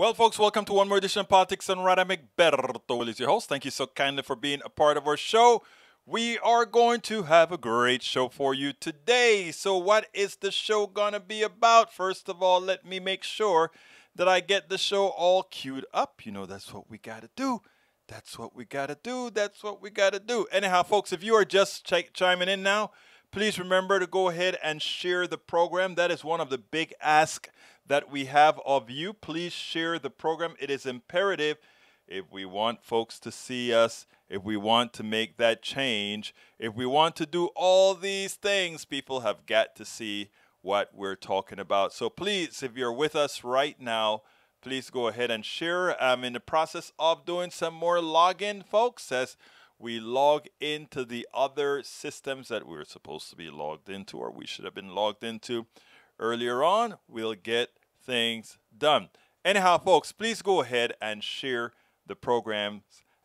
Well, folks, welcome to one more edition of Politics and Rada. Egberto Will is your host. Thank you so kindly for being a part of our show. We are going to have a great show for you today. So, what is the show going to be about? First of all, let me make sure that I get the show all queued up. You know, that's what we got to do. That's what we got to do. That's what we got to do. Anyhow, folks, if you are just chiming in now, please remember to go ahead and share the program. That is one of the big asks that we have of you. Please share the program. It is imperative if we want folks to see us, if we want to make that change, if we want to do all these things, people have got to see what we're talking about. So please, if you're with us right now, please go ahead and share. I'm in the process of doing some more login, folks, as we log into the other systems that we're supposed to be logged into, or we should have been logged into earlier on. We'll get things done. Anyhow, folks, please go ahead and share the programs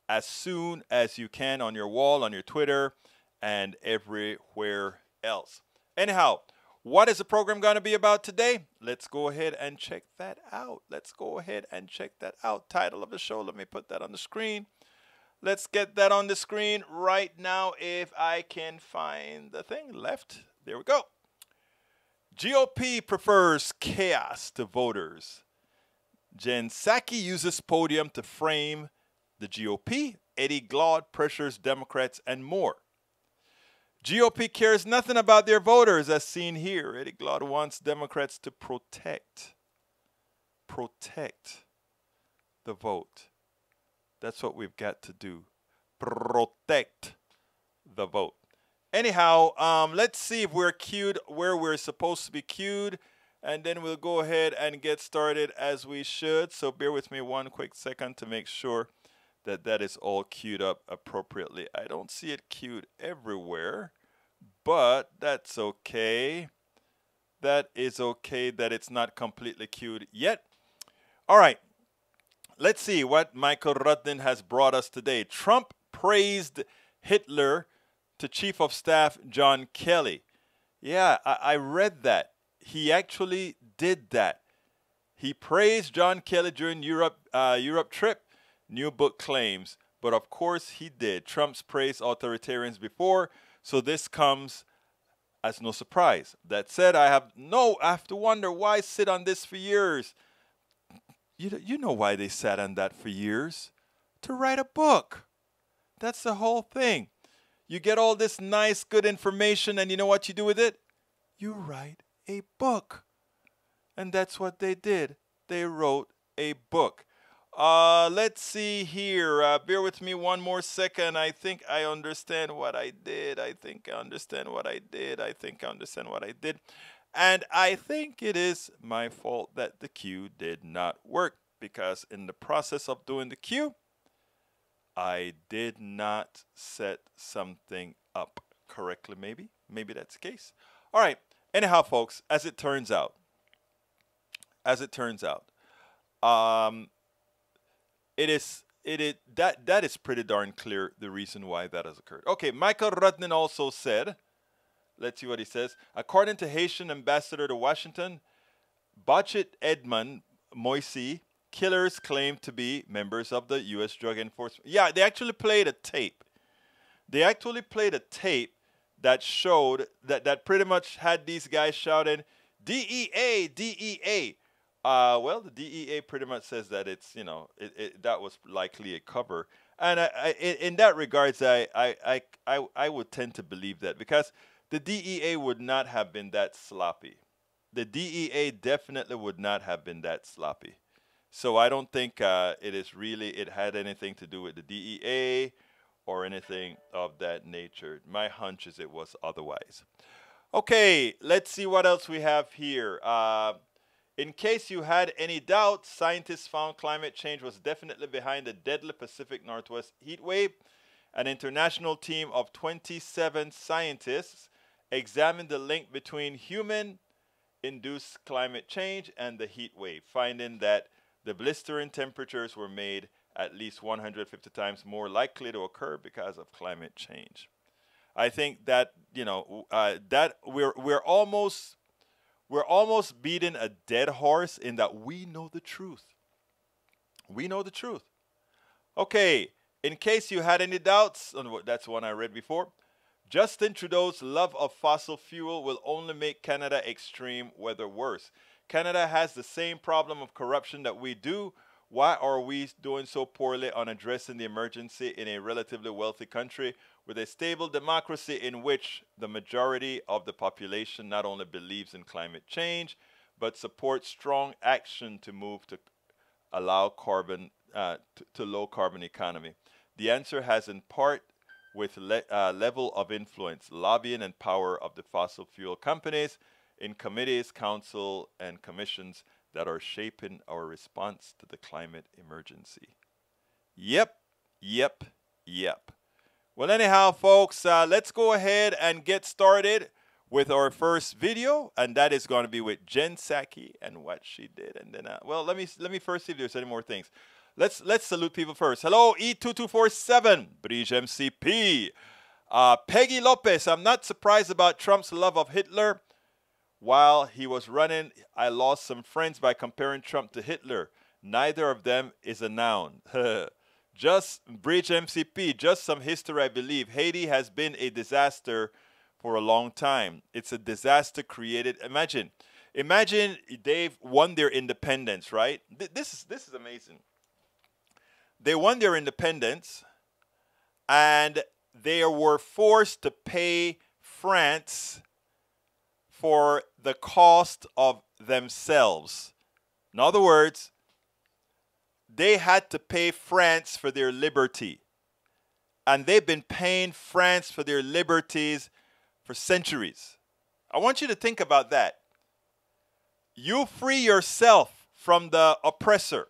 as soon as you can on your wall, on your Twitter, and everywhere else. Anyhow, what is the program going to be about today? Let's go ahead and check that out. Let's go ahead and check that out. Title of the show, let me put that on the screen. Let's get that on the screen right now if I can find the thing left. There we go. GOP prefers chaos to voters. Psaki uses podium to frame the GOP. Glaude pressures Democrats and more. GOP cares nothing about their voters as seen here. Glaude wants Democrats to protect the vote. That's what we've got to do. Protect the vote. Anyhow, let's see if we're queued where we're supposed to be queued, and then we'll go ahead and get started as we should. So bear with me one quick second to make sure that that is all queued up appropriately. I don't see it queued everywhere, but that's okay. That is okay that it's not completely queued yet. All right. Let's see what Michael Rudnin has brought us today. Trump praised Hitler to Chief of Staff John Kelly. Yeah, I read that. He actually did that. He praised John Kelly during Europe trip, new book claims. But of course he did. Trump's praised authoritarians before, so this comes as no surprise. That said, I have to wonder why sit on this for years. You know why they sat on that for years? To write a book. That's the whole thing. You get all this nice, good information, and you know what you do with it? You write a book. And that's what they did. They wrote a book. Let's see here. Bear with me one more second. I think I understand what I did. And I think it is my fault that the queue did not work, because in the process of doing the queue, I did not set something up correctly, maybe. Maybe that's the case. All right. Anyhow, folks, as it turns out, that is pretty darn clear the reason why that has occurred. Okay, Michael Rudnin also said, let's see what he says. According to Haitian ambassador to Washington, Bochet Edmond Moisey, killers claim to be members of the U.S. Drug Enforcement. Yeah, they actually played a tape. That showed that pretty much had these guys shouting, DEA, DEA. Well, the DEA pretty much says that it's, that was likely a cover. And in that regards, I would tend to believe that, because the DEA would not have been that sloppy. The DEA definitely would not have been that sloppy. So I don't think it had anything to do with the DEA or anything of that nature. My hunch is it was otherwise. Okay, let's see what else we have here. In case you had any doubt, scientists found climate change was definitely behind the deadly Pacific Northwest heat wave. An international team of 27 scientists examined the link between human-induced climate change and the heat wave, finding that the blistering temperatures were made at least 150 times more likely to occur because of climate change. I think that that we're almost beating a dead horse in that we know the truth. We know the truth. Okay, in case you had any doubts, that's one I read before. Justin Trudeau's love of fossil fuel will only make Canada extreme weather worse. Canada has the same problem of corruption that we do. Why are we doing so poorly on addressing the emergency in a relatively wealthy country with a stable democracy in which the majority of the population not only believes in climate change, but supports strong action to move to allow to low carbon economy? The answer has in part with level of influence, lobbying, and power of the fossil fuel companies in committees, council, and commissions that are shaping our response to the climate emergency. Yep, yep, yep. Well, anyhow, folks, let's go ahead and get started with our first video, and that is going to be with Jen Psaki and what she did. And then, well, let me first see if there's any more things. Let's salute people first. Hello, E2247, Bridge MCP. Peggy Lopez, I'm not surprised about Trump's love of Hitler. While he was running, I lost some friends by comparing Trump to Hitler. Neither of them is a noun. Just Bridge MCP, just some history, I believe. Haiti has been a disaster for a long time. It's a disaster created. Imagine they've won their independence, right? This is amazing. They won their independence, and they were forced to pay France for the cost of themselves. In other words, they had to pay France for their liberty. And they've been paying France for their liberties for centuries. I want you to think about that. You free yourself from the oppressor.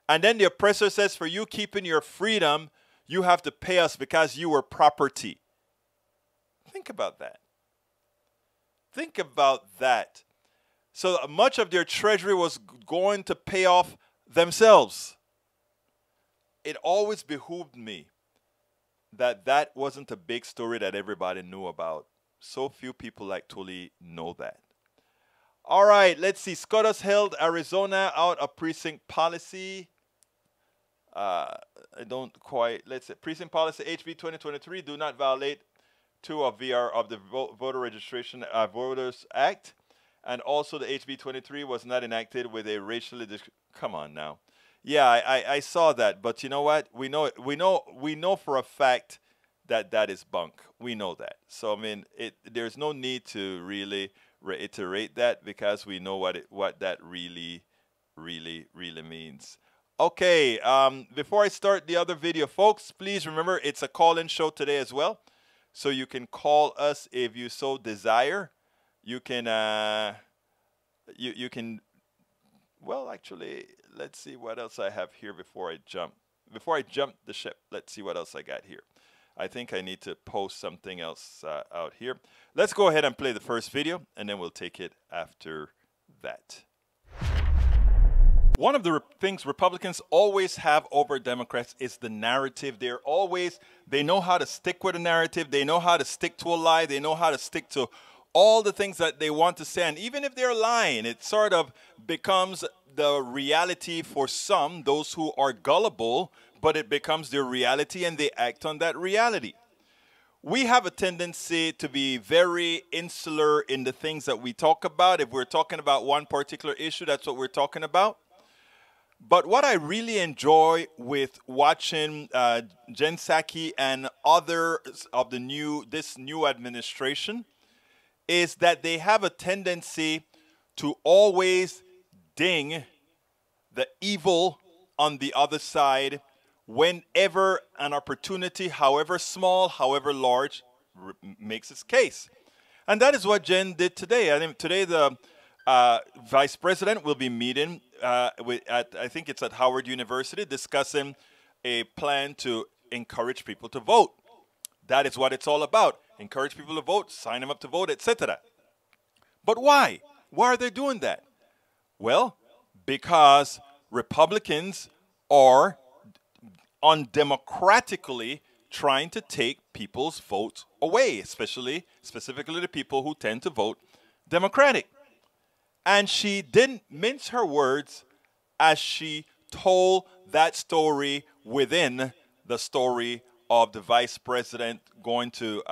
And then the oppressor says, for you keeping your freedom, you have to pay us because you were property. Think about that. Think about that. So much of their treasury was going to pay off themselves. It always behooved me that that wasn't a big story that everybody knew about. So few people actually know that. All right, let's see. SCOTUS held Arizona out of precinct policy. I don't quite, let's say, precinct policy HB 2023 do not violate 2 of VR of the Voter Registration Voters Act. And also the HB 23 was not enacted with a racially, come on now. Yeah, I saw that, but you know what? We know for a fact that that is bunk. We know that. So I mean, there's no need to really reiterate that because we know what that really means. Okay, before I start the other video, folks, please remember it's a call-in show today as well. So you can call us if you so desire. You can, well, actually, let's see what else I have here before I jump. Before I jump the ship, let's see what else I got here. I think I need to post something else out here. Let's go ahead and play the first video, and then we'll take it after that. One of the things Republicans always have over Democrats is the narrative. They know how to stick with a narrative. They know how to stick to a lie. They know how to stick to all the things that they want to say. And even if they're lying, it sort of becomes the reality for some, those who are gullible, but it becomes their reality and they act on that reality. We have a tendency to be very insular in the things that we talk about. If we're talking about one particular issue, that's what we're talking about. But what I really enjoy with watching Jen Psaki and others of this new administration is that they have a tendency to always ding the evil on the other side whenever an opportunity, however small, however large, makes its case. And that is what Jen did today. I think today the vice president will be meeting I think it's at Howard University, discussing a plan to encourage people to vote. That is what it's all about. Encourage people to vote, sign them up to vote, etc. But why? Why are they doing that? Well, because Republicans are undemocratically trying to take people's votes away, specifically the people who tend to vote Democratic. And she didn't mince her words as she told that story within the story of the vice president going to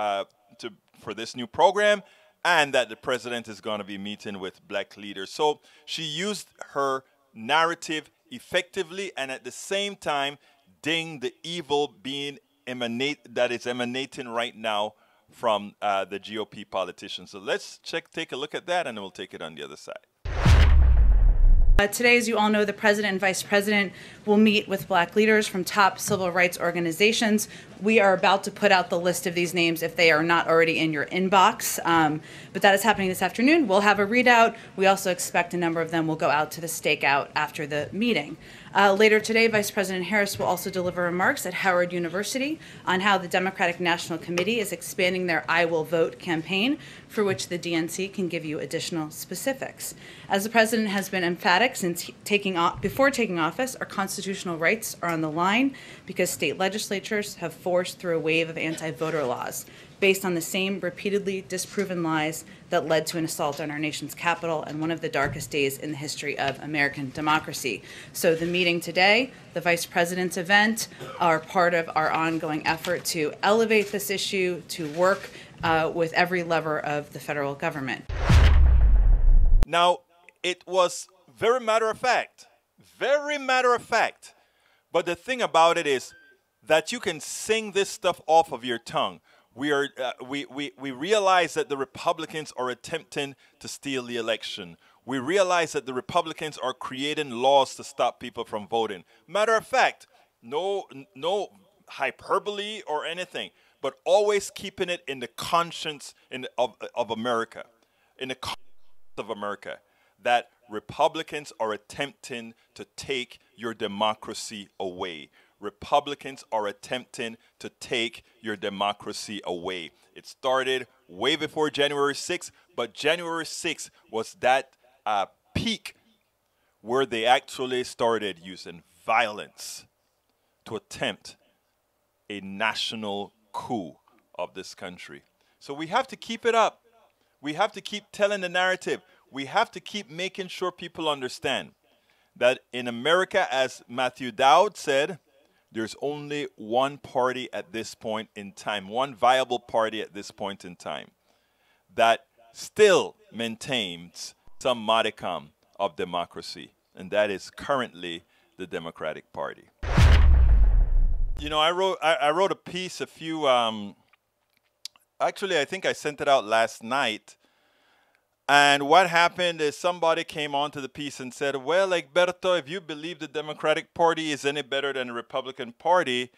for this new program, and that the president is going to be meeting with black leaders. So she used her narrative effectively, and at the same time ding the evil being that is emanating right now from the GOP politicians. So let's take a look at that, and then we'll take it on the other side. Today, as you all know, the president and vice president will meet with black leaders from top civil rights organizations. We are about to put out the list of these names if they are not already in your inbox. But that is happening this afternoon. We'll have a readout. We also expect a number of them will go out to the stakeout after the meeting. Later today, Vice President Harris will also deliver remarks at Howard University on how the Democratic National Committee is expanding their I Will Vote campaign, for which the DNC can give you additional specifics. As the president has been emphatic since before taking office, our constitutional rights are on the line because state legislatures have forced through a wave of anti-voter laws based on the same repeatedly disproven lies that led to an assault on our nation's capital and one of the darkest days in the history of American democracy. So the meeting today, the vice president's event, are part of our ongoing effort to elevate this issue, to work with every lever of the federal government. Now, it was very matter of fact, but the thing about it is that you can sing this stuff off of your tongue. We realize that the Republicans are attempting to steal the election. We realize that the Republicans are creating laws to stop people from voting. Matter of fact, no hyperbole or anything, but always keeping it in the conscience of America, in the conscience of America, that Republicans are attempting to take your democracy away. Republicans are attempting to take your democracy away. It started way before January 6th, but January 6th was that peak where they actually started using violence to attempt a national coup of this country. So we have to keep it up. We have to keep telling the narrative. We have to keep making sure people understand that in America, as Matthew Dowd said, there's only one party at this point in time, one viable party at this point in time that still maintains some modicum of democracy, and that is currently the Democratic Party. You know, I wrote a piece actually I think I sent it out last night. And what happened is somebody came onto the piece and said, well, Egberto, if you believe the Democratic Party is any better than the Republican Party,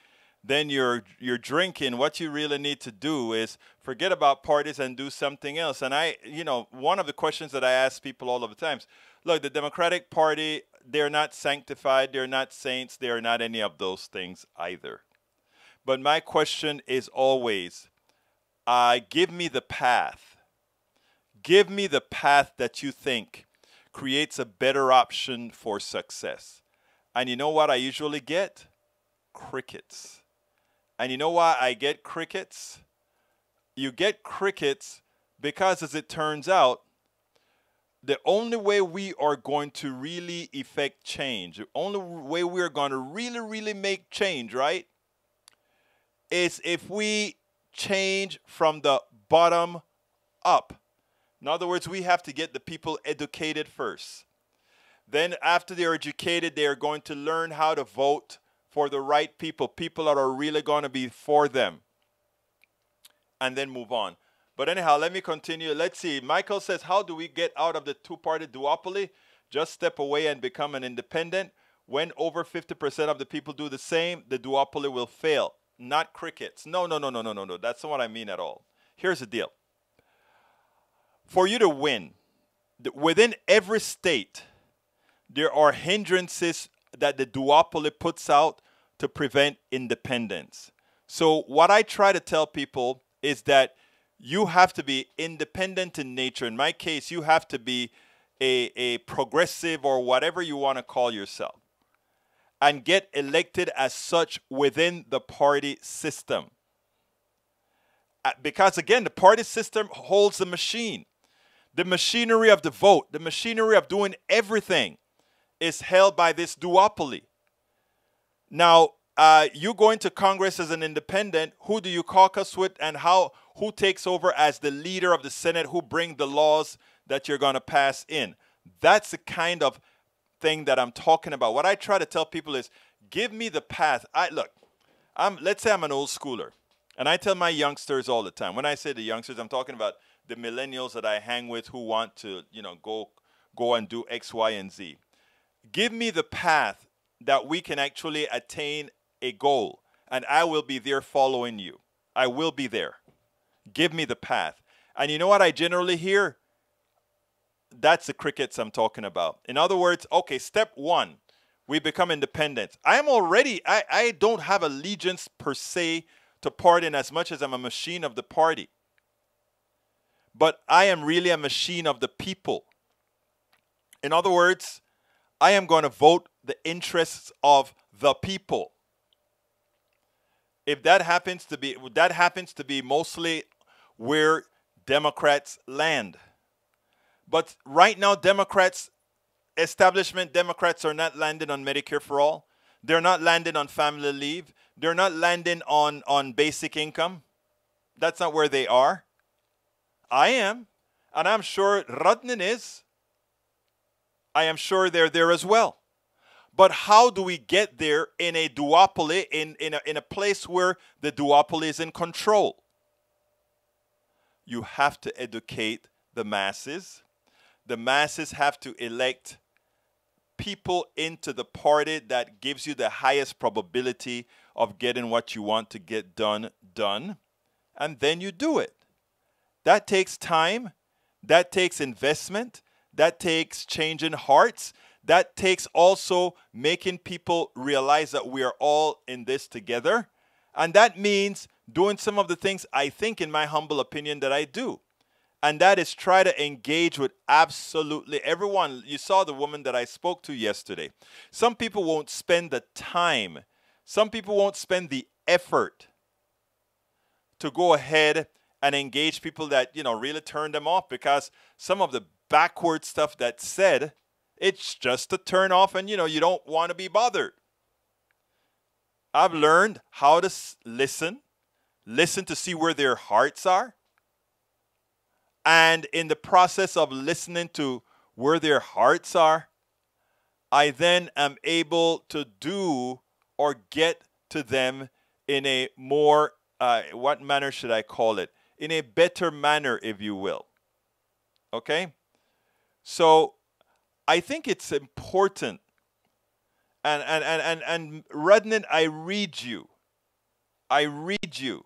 then you're drinking. What you really need to do is forget about parties and do something else. And one of the questions that I ask people all of the times, look, the Democratic Party, they're not sanctified, they're not saints, they're not any of those things either. But my question is always, give me the path. Give me the path that you think creates a better option for success. And you know what I usually get? Crickets. And you know why I get crickets? You get crickets because, as it turns out, the only way we are going to really effect change, the only way we are going to really make change, right, is if we change from the bottom up. In other words, we have to get the people educated first. Then after they're educated, they are going to learn how to vote for the right people, people that are really going to be for them, and then move on. But anyhow, let me continue. Let's see. Michael says, how do we get out of the two-party duopoly? Just step away and become an independent. When over 50% of the people do the same, the duopoly will fail. Not crickets. No. That's not what I mean at all. Here's the deal. For you to win, within every state, there are hindrances that the duopoly puts out to prevent independence. So what I try to tell people is that you have to be independent in nature. In my case, you have to be a progressive or whatever you want to call yourself, and get elected as such within the party system. Because again, the party system holds the machine. The machinery of the vote, the machinery of doing everything is held by this duopoly. Now, you go into Congress as an independent. Who do you caucus with, and who takes over as the leader of the Senate? Who bring the laws that you're going to pass in? That's the kind of thing that I'm talking about. What I try to tell people is, give me the path. Let's say I'm an old schooler, and I tell my youngsters all the time. When I say the youngsters, I'm talking about the millennials that I hang with who want to, go and do X, Y, and Z. Give me the path that we can actually attain a goal, and I will be there following you. I will be there. Give me the path. And you know what I generally hear? That's the crickets I'm talking about. In other words, okay, step one, we become independent. I don't have allegiance per se to party in as much as I'm a machine of the party. But I am really a machine of the people. In other words, I am going to vote the interests of the people. If that happens to be mostly where Democrats land. But right now, establishment Democrats are not landing on Medicare for all. They're not landing on family leave. They're not landing on basic income. That's not where they are. I am. And I'm sure Rodnan is. I am sure they're there as well. But how do we get there in a duopoly, in a place where the duopoly is in control? You have to educate the masses. The masses have to elect people into the party that gives you the highest probability of getting what you want to get done. And then you do it. That takes time. That takes investment. That takes changing hearts. That takes also making people realize that we are all in this together. And that means doing some of the things I think, in my humble opinion, that I do. And that is try to engage with absolutely everyone. You saw the woman that I spoke to yesterday. Some people won't spend the time. Some people won't spend the effort to go ahead and engage people that, really turn them off, because some of the backward stuff that's said, it's just to turn off, and, you don't want to be bothered. I've learned how to listen to see where their hearts are. And in the process of listening to where their hearts are, I then am able to do or get to them in a more, what manner should I call it? In a better manner, if you will. Okay? So I think it's important. And Rodnan, I read you.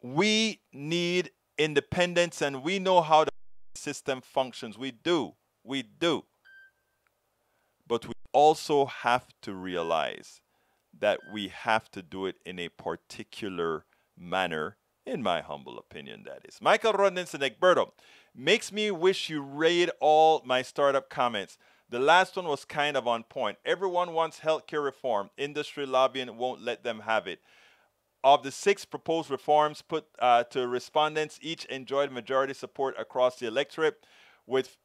We need independence, and we know how the system functions. We do. But we also have to realize that we have to do it in a particular manner, in my humble opinion, that is. Michael Rodinson Egberto, makes me wish you read all my startup comments. The last one was kind of on point. Everyone wants healthcare reform. Industry lobbying won't let them have it. Of the 6 proposed reforms put to respondents, each enjoyed majority support across the electorate, with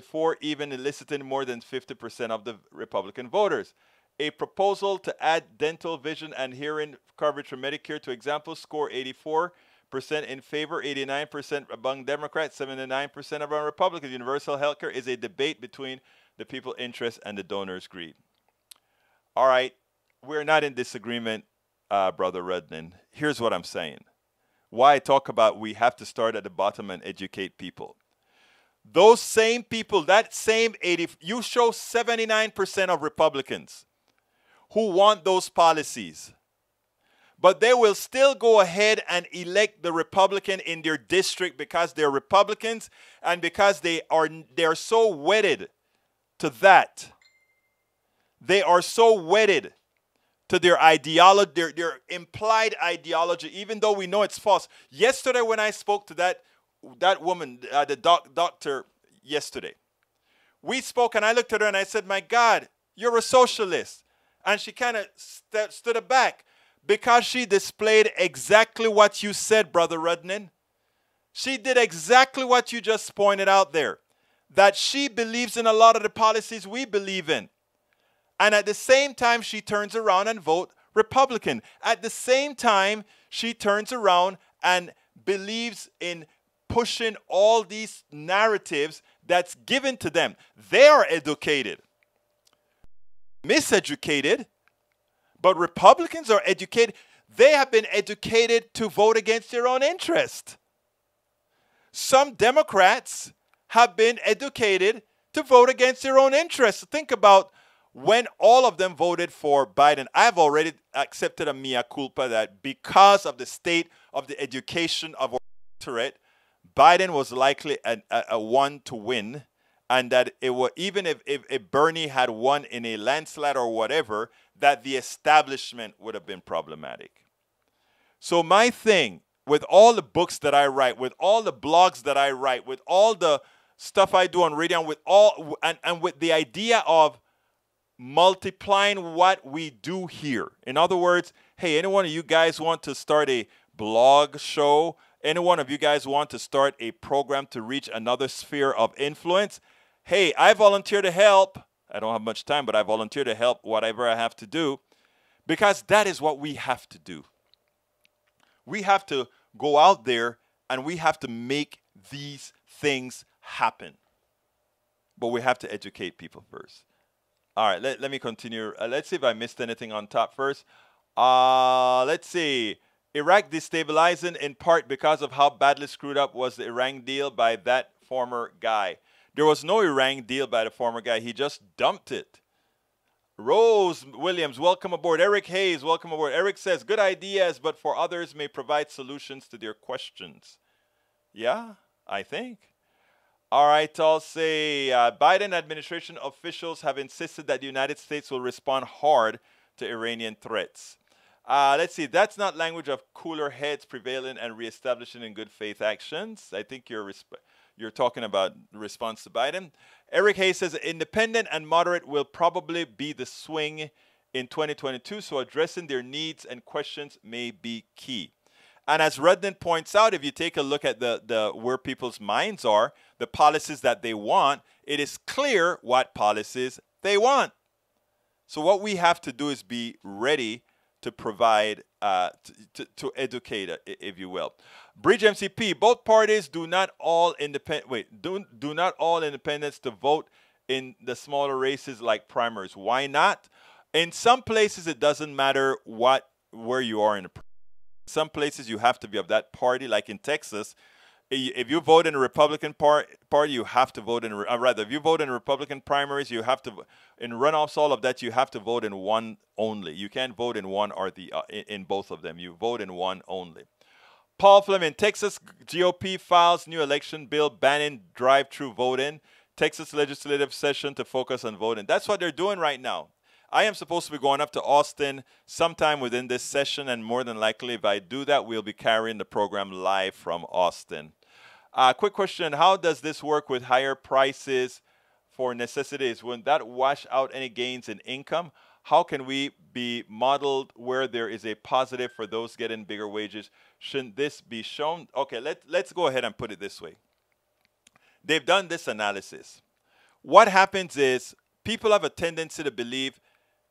4 even eliciting more than 50% of the Republican voters. A proposal to add dental, vision, and hearing coverage for Medicare to example score 84% in favor, 89% among Democrats, 79% among Republicans. Universal healthcare is a debate between the people's interest and the donors' greed. All right, we're not in disagreement. Brother Rodnan, here's what I'm saying. Why I talk about we have to start at the bottom and educate people. Those same people, that same 80, you show 79% of Republicans who want those policies. But they will still go ahead and elect the Republican in their district because they're Republicans and because they're so wedded to that. They are so wedded to their ideology, their implied ideology, even though we know it's false. Yesterday when I spoke to that woman, the doctor yesterday, we spoke and I looked at her and I said, my God, you're a socialist. And she kind of stood back because she displayed exactly what you said, Brother Rodnan. She did exactly what you just pointed out there, that she believes in a lot of the policies we believe in. And at the same time, she turns around and vote Republican. At the same time, she turns around and believes in pushing all these narratives that's given to them. They are educated, miseducated, but Republicans are educated. They have been educated to vote against their own interest. Some Democrats have been educated to vote against their own interests. Think about when all of them voted for Biden. I've already accepted a mea culpa that because of the state of the education of our electorate, Biden was likely a one to win, and that it was, even if Bernie had won in a landslide or whatever, that the establishment would have been problematic. So my thing, with all the books that I write, with all the blogs that I write, with all the stuff I do on radio, and with all and with the idea of multiplying what we do here. In other words, hey, any one of you guys want to start a blog show? Any one of you guys want to start a program to reach another sphere of influence? Hey, I volunteer to help. I don't have much time, but I volunteer to help whatever I have to do, because that is what we have to do. We have to go out there and we have to make these things happen. But we have to educate people first. All right, let me continue. Let's see if I missed anything on top first. Let's see. Iraq destabilizing in part because of how badly screwed up was the Iran deal by that former guy. There was no Iran deal by the former guy. He just dumped it. Rose Williams, welcome aboard. Eric Hayes, welcome aboard. Eric says, good ideas, but for others may provide solutions to their questions. Yeah, I think. All right, I'll say Biden administration officials have insisted that the United States will respond hard to Iranian threats. Let's see, that's not language of cooler heads prevailing and reestablishing in good faith actions. I think you're talking about the response to Biden. Eric Hayes says independent and moderate will probably be the swing in 2022, so addressing their needs and questions may be key. And as Redden points out, if you take a look at the where people's minds are, the policies that they want, it is clear what policies they want. So what we have to do is be ready to provide, to educate, if you will. Bridge MCP, both parties do not all independents to vote in the smaller races like primaries. Why not? In some places, it doesn't matter where you are in the some places you have to be of that party, like in Texas. If you vote in the Republican party, you have to vote in, if you vote in Republican primaries, you have to, in runoffs, all of that, you have to vote in one only. You can't vote in one or in both of them. You vote in one only. Paul Fleming, Texas GOP files new election bill banning drive-through voting. Texas legislative session to focus on voting. That's what they're doing right now. I am supposed to be going up to Austin sometime within this session, and more than likely, if I do that, we'll be carrying the program live from Austin. Quick question, how does this work with higher prices for necessities? Wouldn't that wash out any gains in income? How can we be modeled where there is a positive for those getting bigger wages? Shouldn't this be shown? Okay, let's go ahead and put it this way. They've done this analysis. What happens is people have a tendency to believe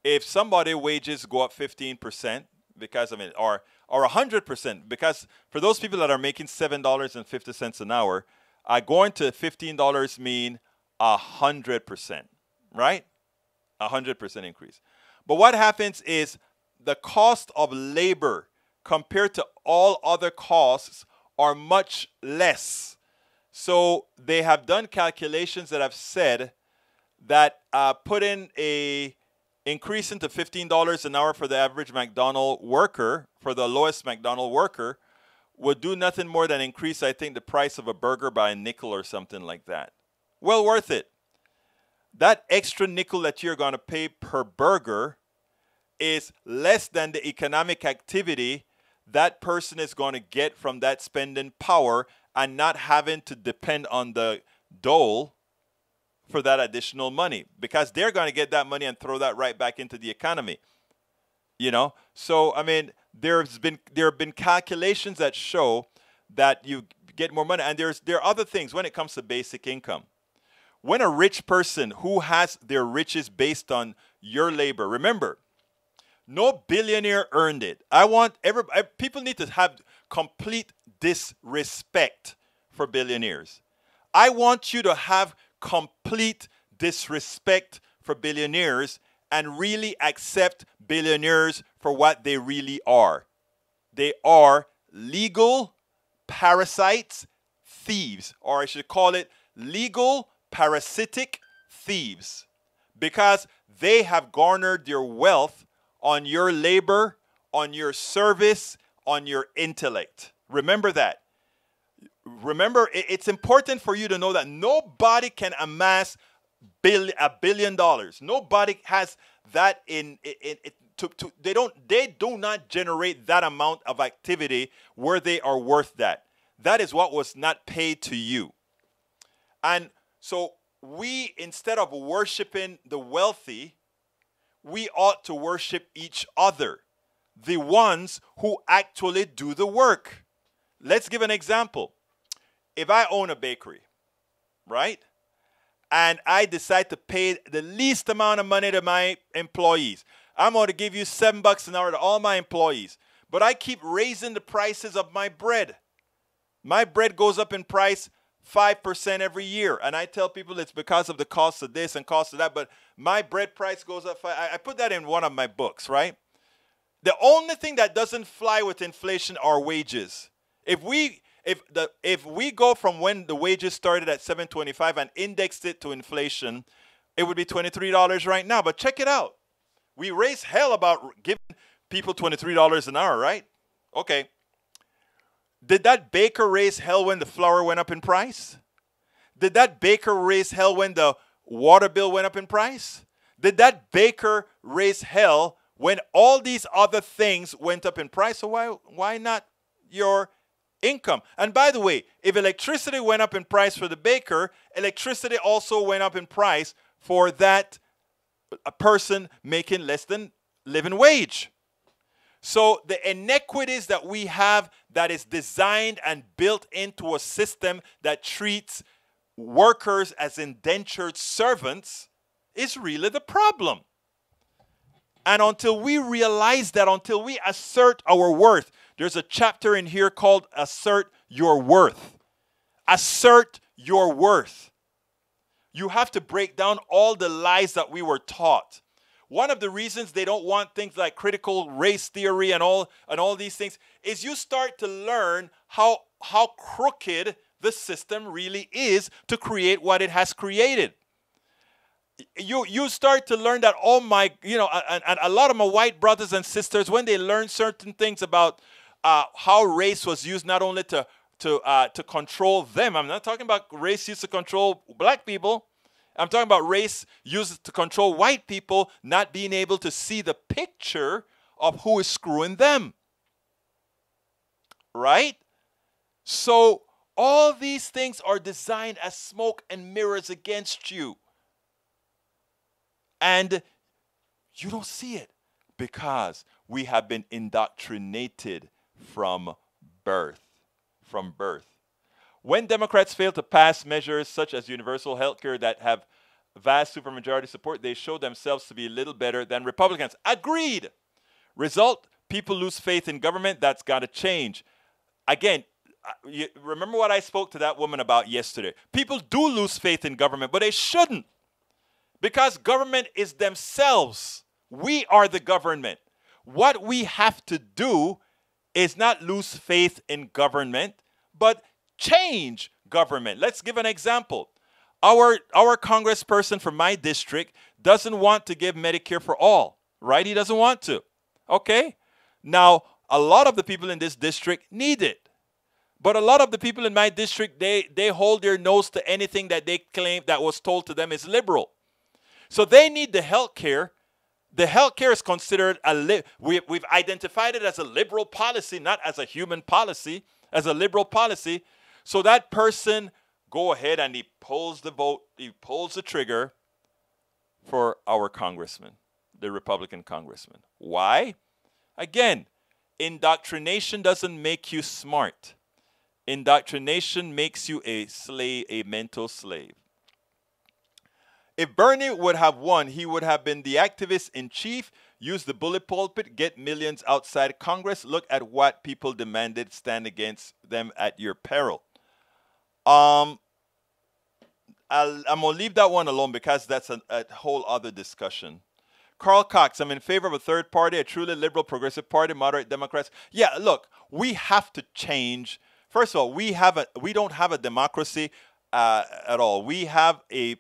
if somebody's wages go up 15%, because of it, or 100%, because for those people that are making $7.50 an hour, going to $15 mean 100%, right? 100% increase. But what happens is the cost of labor compared to all other costs are much less. So they have done calculations that have said that put in a increasing to $15 an hour for the average McDonald's worker, for the lowest McDonald's worker, would do nothing more than increase, I think, the price of a burger by a nickel or something like that. Well worth it. That extra nickel that you're going to pay per burger is less than the economic activity that person is going to get from that spending power and not having to depend on the dole for that additional money, because they're going to get that money and throw that right back into the economy. You know, so I mean, there have been calculations that show that you get more money, and there are other things when it comes to basic income. when a rich person who has their riches based on your labor, remember, no billionaire earned it. People need to have complete disrespect for billionaires. I want you to have complete disrespect for billionaires and really accept billionaires for what they really are. They are legal parasites, thieves, or I should call it legal parasitic thieves, because they have garnered your wealth on your labor, on your service, on your intellect. Remember that. Remember, it's important for you to know that nobody can amass $1 billion. Nobody has that they do not generate that amount of activity where they are worth that. That is what was not paid to you. And so we, instead of worshiping the wealthy, we ought to worship each other, the ones who actually do the work. Let's give an example. If I own a bakery, right, and I decide to pay the least amount of money to my employees, I'm going to give you $7 an hour to all my employees, but I keep raising the prices of my bread. My bread goes up in price 5% every year. And I tell people it's because of the cost of this and cost of that, but my bread price goes up. I put that in one of my books, right? The only thing that doesn't fly with inflation are wages. If we go from when the wages started at $7.25 and indexed it to inflation, it would be $23 right now. But check it out. We raise hell about giving people $23 an hour, right? Okay. Did that baker raise hell when the flour went up in price? Did that baker raise hell when the water bill went up in price? Did that baker raise hell when all these other things went up in price? So why not your income? And by the way, if electricity went up in price for the baker, electricity also went up in price for that a person making less than living wage. So the inequities that we have that is designed and built into a system that treats workers as indentured servants is really the problem. And until we realize that, until we assert our worth, there's a chapter in here called Assert Your Worth. Assert your worth. You have to break down all the lies that we were taught. One of the reasons they don't want things like critical race theory and all these things is you start to learn how crooked the system really is to create what it has created. You start to learn that, and a lot of my white brothers and sisters, when they learn certain things about how race was used not only to control them. I'm not talking about race used to control black people. I'm talking about race used to control white people, not being able to see the picture of who is screwing them. Right? So all these things are designed as smoke and mirrors against you. And you don't see it because we have been indoctrinated from birth. From birth. When Democrats fail to pass measures such as universal health care that have vast supermajority support, they show themselves to be little better than Republicans. Agreed. Result, people lose faith in government. That's got to change. Again, remember what I spoke to that woman about yesterday. People do lose faith in government, but they shouldn't. Because government is themselves. We are the government. What we have to do is not lose faith in government, but change government. Let's give an example. Our congressperson from my district doesn't want to give Medicare for all, right? He doesn't want to. Okay? Now, a lot of the people in this district need it. But a lot of the people in my district, they hold their nose to anything that they claim that was told to them is liberal. So they need the health care. The health care is considered we've identified it as a liberal policy, not as a human policy, as a liberal policy. So that person go ahead and he pulls the vote, he pulls the trigger for our congressman, the Republican congressman. Why? Again, indoctrination doesn't make you smart. Indoctrination makes you a slave, a mental slave. If Bernie would have won, he would have been the activist in chief, use the bully pulpit, get millions outside Congress. Look at what people demanded, stand against them at your peril. I'm going to leave that one alone because that's a whole other discussion. Carl Cox, I'm in favor of a third party, a truly liberal progressive party, moderate Democrats. Yeah, look, we have to change. First of all, we don't have a democracy at all. We have a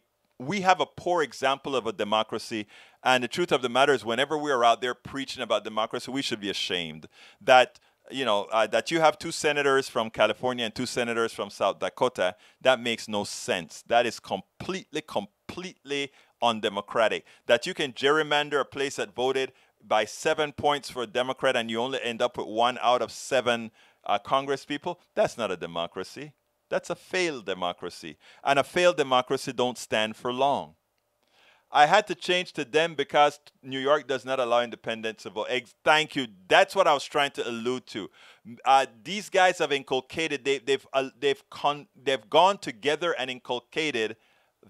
poor example of a democracy. And the truth of the matter is, whenever we are out there preaching about democracy, we should be ashamed that that you have 2 senators from California and 2 senators from South Dakota. That makes no sense. That is completely undemocratic. That you can gerrymander a place that voted by 7 points for a Democrat and you only end up with 1 out of 7 Congress people. That's not a democracy. That's a failed democracy. And a failed democracy don't stand for long. I had to change to them because New York does not allow independents to vote. Thank you. That's what I was trying to allude to. These guys have inculcated. They've gone together and inculcated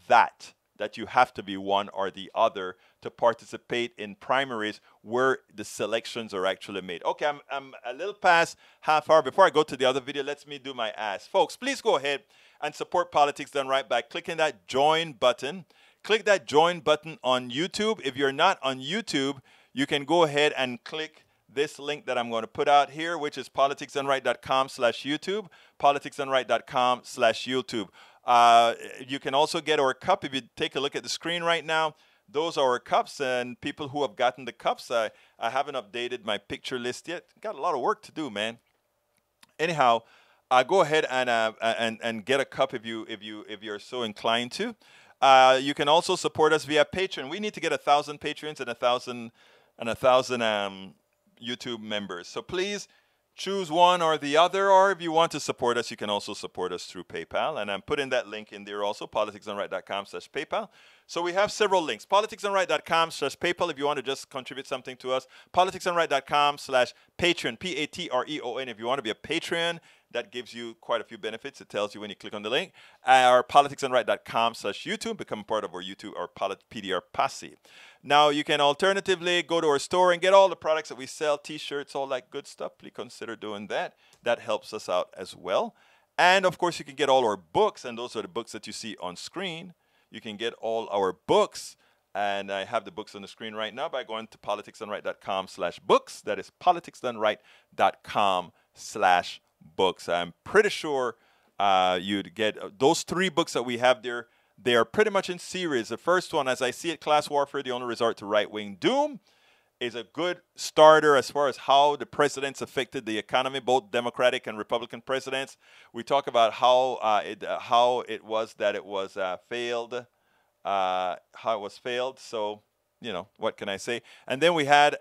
that you have to be one or the other to participate in primaries where the selections are actually made. Okay, I'm a little past half hour. Before I go to the other video, let me do my ask. Folks, please go ahead and support Politics Done Right by clicking that join button. Click that join button on YouTube. If you're not on YouTube, you can go ahead and click this link that I'm going to put out here, which is politicsdoneright.com/YouTube, politicsdoneright.com/YouTube. You can also get our cup. If you take a look at the screen right now, those are our cups, and people who have gotten the cups, I haven't updated my picture list yet. Got a lot of work to do, man. Anyhow, go ahead and get a cup if you're so inclined to. You can also support us via Patreon. We need to get 1,000 patrons and 1,000 YouTube members. So please choose one or the other, or if you want to support us, you can also support us through PayPal. And I'm putting that link in there also, politicsdoneright.com/PayPal. So we have several links. Politicsdoneright.com/PayPal if you want to just contribute something to us. Politicsdoneright.com/Patreon, Patreon if you want to be a Patreon. That gives you quite a few benefits. It tells you when you click on the link. Or politicsdoneright.com/YouTube, become part of our YouTube or PDR Posse. Now, you can alternatively go to our store and get all the products that we sell, T-shirts, all that good stuff. Please consider doing that. That helps us out as well. And, of course, you can get all our books, and those are the books that you see on screen. You can get all our books, and I have the books on the screen right now by going to politicsdoneright.com/books. That is politicsdoneright.com/books. I'm pretty sure you'd get those 3 books that we have there. They are pretty much in series. The first one, As I See It, Class Warfare, The Only Resort to Right-Wing Doom, is a good starter as far as how the presidents affected the economy, both Democratic and Republican presidents. We talk about how it was failed, how it was failed. So, what can I say? And then we had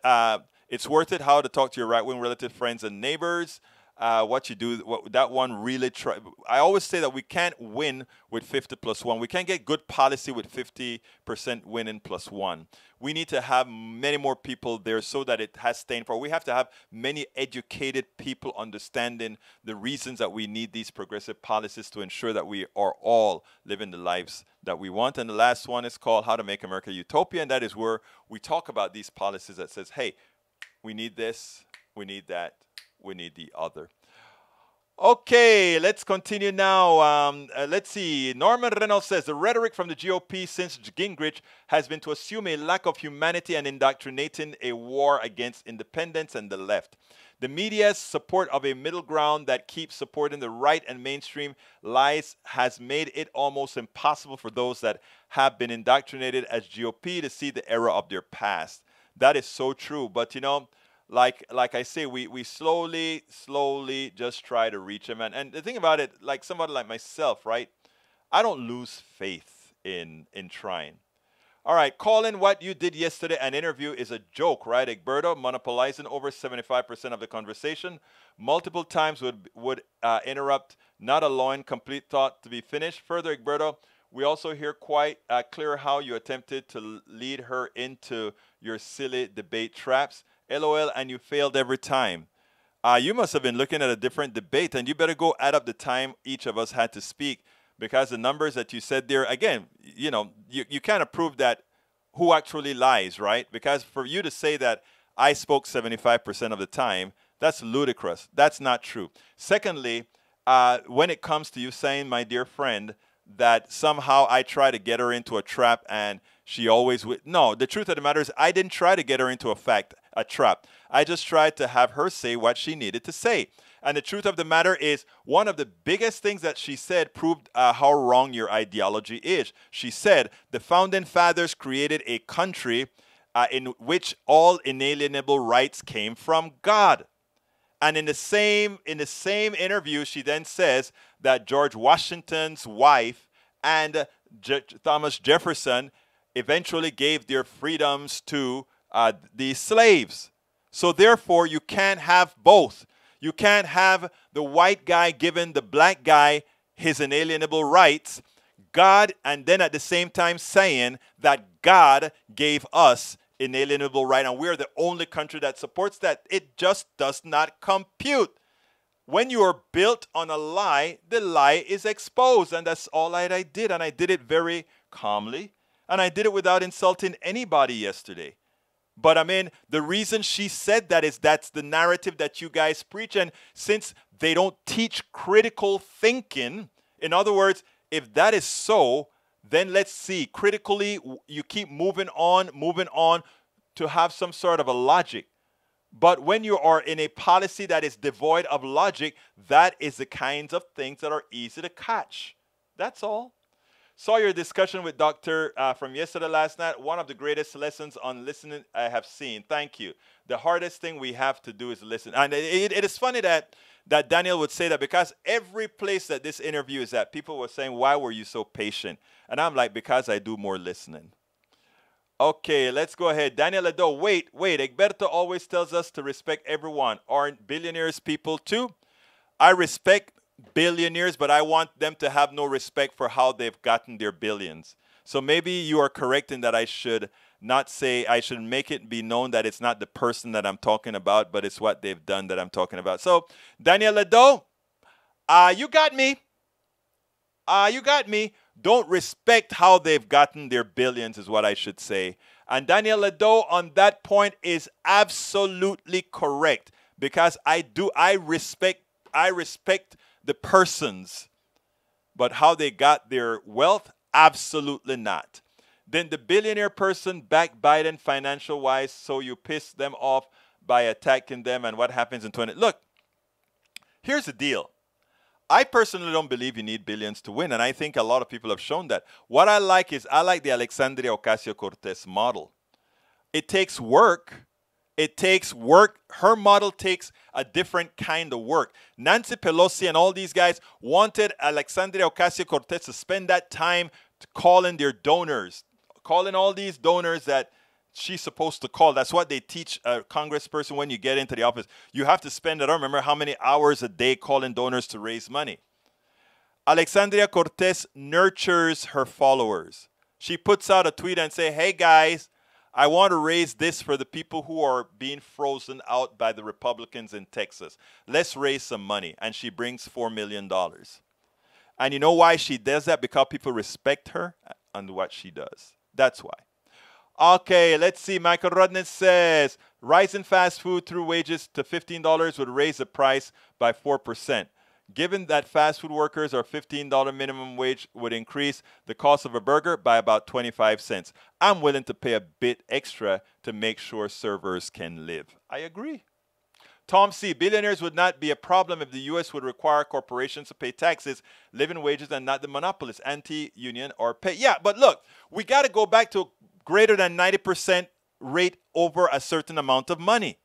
It's Worth It, How to Talk to Your Right-Wing Relative Friends and Neighbors. What you do, that one really I always say that we can't win with 50+1. We can't get good policy with 50% winning +1. We need to have many more people there so that it has staying power. We have to have many educated people understanding the reasons that we need these progressive policies to ensure that we are all living the lives that we want. And the last one is called How to Make America Utopia, and that is where we talk about these policies that says, hey, we need this, we need that, we need the other. Okay, let's continue now. Let's see. Norman Reynolds says, the rhetoric from the GOP since Gingrich has been to assume a lack of humanity and indoctrinating a war against independents and the left. The media's support of a middle ground that keeps supporting the right and mainstream lies has made it almost impossible for those that have been indoctrinated as GOP to see the error of their past. That is so true. But, like I say, we slowly just try to reach them. And the thing about it, like somebody like myself, right? I don't lose faith in trying. All right, Colin, what you did yesterday, an interview is a joke, right? Egberto monopolizing over 75% of the conversation. Multiple times would interrupt, not allowing complete thought to be finished. Further, Egberto, we also hear quite clear how you attempted to lead her into your silly debate traps. LOL, and you failed every time. You must have been looking at a different debate, and you better go add up the time each of us had to speak. because the numbers that you said there, again, you kind of prove that who actually lies, right? Because for you to say that I spoke 75% of the time, that's ludicrous. That's not true. Secondly, when it comes to you saying, my dear friend, that somehow I try to get her into a trap and she always would. No, the truth of the matter is I didn't try to get her into a trap. I just tried to have her say what she needed to say. And the truth of the matter is one of the biggest things that she said proved how wrong your ideology is. She said the founding fathers created a country in which all inalienable rights came from God. And in the same interview, she then says that George Washington's wife and Thomas Jefferson eventually gave their freedoms to the slaves. So therefore, you can't have both. You can't have the white guy giving the black guy his inalienable rights, God, and then at the same time saying that God gave us inalienable right, and we're the only country that supports that. It just does not compute. When you are built on a lie, the lie is exposed, and that's all I did, and I did it very calmly, and I did it without insulting anybody yesterday. But I mean, the reason she said that is that's the narrative that you guys preach, and since they don't teach critical thinking, in other words, if that is so, then let's see, critically, you keep moving on to have some sort of a logic. But when you are in a policy that is devoid of logic, that is the kinds of things that are easy to catch. That's all. Saw your discussion with Doctor from yesterday, last night. One of the greatest lessons on listening I have seen. Thank you. The hardest thing we have to do is listen. And it is funny that Daniel would say that, because every place that this interview is at, people were saying, why were you so patient? And I'm like, because I do more listening. Okay, let's go ahead. Daniel Ado, wait. Egberto always tells us to respect everyone. Aren't billionaires people too? I respect billionaires, but I want them to have no respect for how they've gotten their billions. So maybe you are correct in that I should not say, I should make it be known that it's not the person that I'm talking about, but it's what they've done that I'm talking about. So, Daniel Ado, you got me. You got me. Don't respect how they've gotten their billions is what I should say. And Daniel Ado on that point is absolutely correct, because I respect the persons, but how they got their wealth, absolutely not. Then the billionaire person backed Biden financial wise, so you piss them off by attacking them, and what happens in 20? Look, here's the deal. I personally don't believe you need billions to win, and I think a lot of people have shown that. What I like the Alexandria Ocasio-Cortez model. It takes work. It takes work. Her model takes a different kind of work. Nancy Pelosi and all these guys wanted Alexandria Ocasio-Cortez to spend that time calling their donors, calling all these donors that she's supposed to call. That's what they teach a congressperson when you get into the office. You have to spend, I don't remember how many hours a day calling donors to raise money. Alexandria Cortez nurtures her followers. She puts out a tweet and say, hey guys, I want to raise this for the people who are being frozen out by the Republicans in Texas. Let's raise some money. And she brings $4 million. And you know why she does that? Because people respect her and what she does. That's why. Okay, let's see. Michael Rodney says, rising fast food through wages to $15 would raise the price by 4%. Given that fast food workers are $15 minimum wage would increase the cost of a burger by about 25 cents. I'm willing to pay a bit extra to make sure servers can live. I agree. Tom C. Billionaires would not be a problem if the U.S. would require corporations to pay taxes, living wages, and not the monopolists, anti-union or pay. Yeah, but look, we got to go back to greater than 90% rate over a certain amount of money,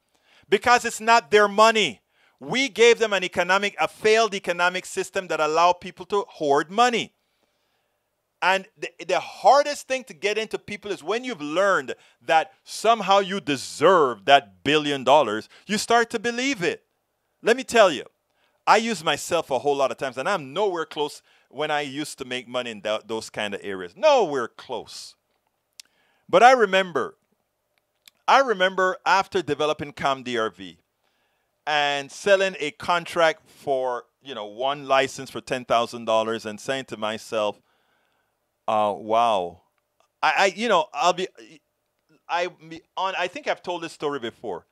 because it's not their money. We gave them a failed economic system that allowed people to hoard money. And the hardest thing to get into people is when you've learned that somehow you deserve that $1 billion, you start to believe it. Let me tell you, I use myself a whole lot of times, and I'm nowhere close when I used to make money in those kind of areas. Nowhere close. But I remember after developing ComDRV and selling a contract for one license for $10,000 and saying to myself, wow. I think I've told this story before.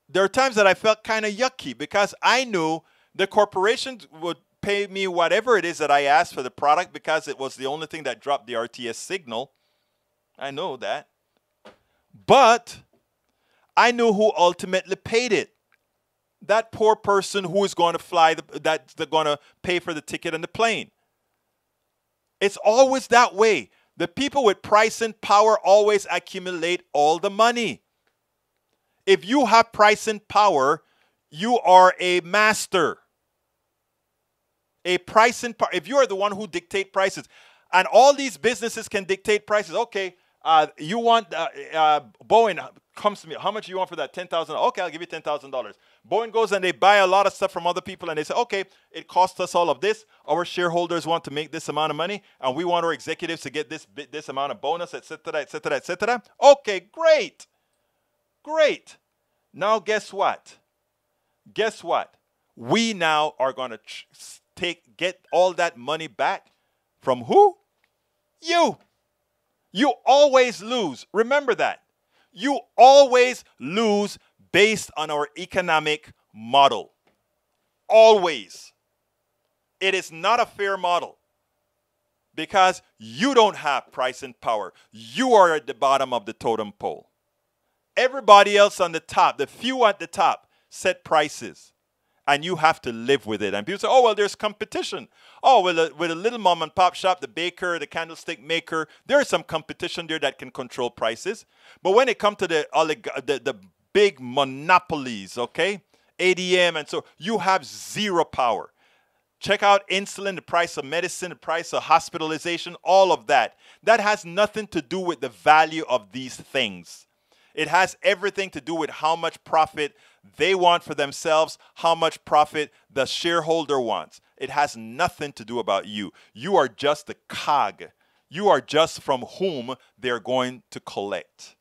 There are times that I felt kind of yucky because I knew the corporations would pay me whatever it is that I asked for the product because it was the only thing that dropped the RTS signal. I know that. But I knew who ultimately paid it. That poor person who is going to fly, that's going to pay for the ticket and the plane. It's always that way. The people with price and power always accumulate all the money. If you have price and power, you are a master. A price and power. If you are the one who dictate prices, and all these businesses can dictate prices. Okay, you want Boeing comes to me. How much do you want for that? $10,000. Okay, I'll give you $10,000. Boeing goes and they buy a lot of stuff from other people, and they say, okay, it costs us all of this. Our shareholders want to make this amount of money, and we want our executives to get this amount of bonus, etc., etc., etc. Okay, great. Great. Now guess what? Guess what? We now are going to get all that money back from who? You. You always lose. Remember that. You always lose based on our economic model. Always. It is not a fair model because you don't have price and power. You are at the bottom of the totem pole. Everybody else on the top, the few at the top, set prices. And you have to live with it. And people say, oh, well, there's competition. Oh, with a little mom and pop shop, the baker, the candlestick maker, there is some competition there that can control prices. But when it comes to the big monopolies, okay, ADM and so, you have zero power. Check out insulin, the price of medicine, the price of hospitalization, all of that. That has nothing to do with the value of these things. It has everything to do with how much profit they want for themselves, how much profit the shareholder wants. It has nothing to do about you. You are just the cog. You are just from whom they're going to collect.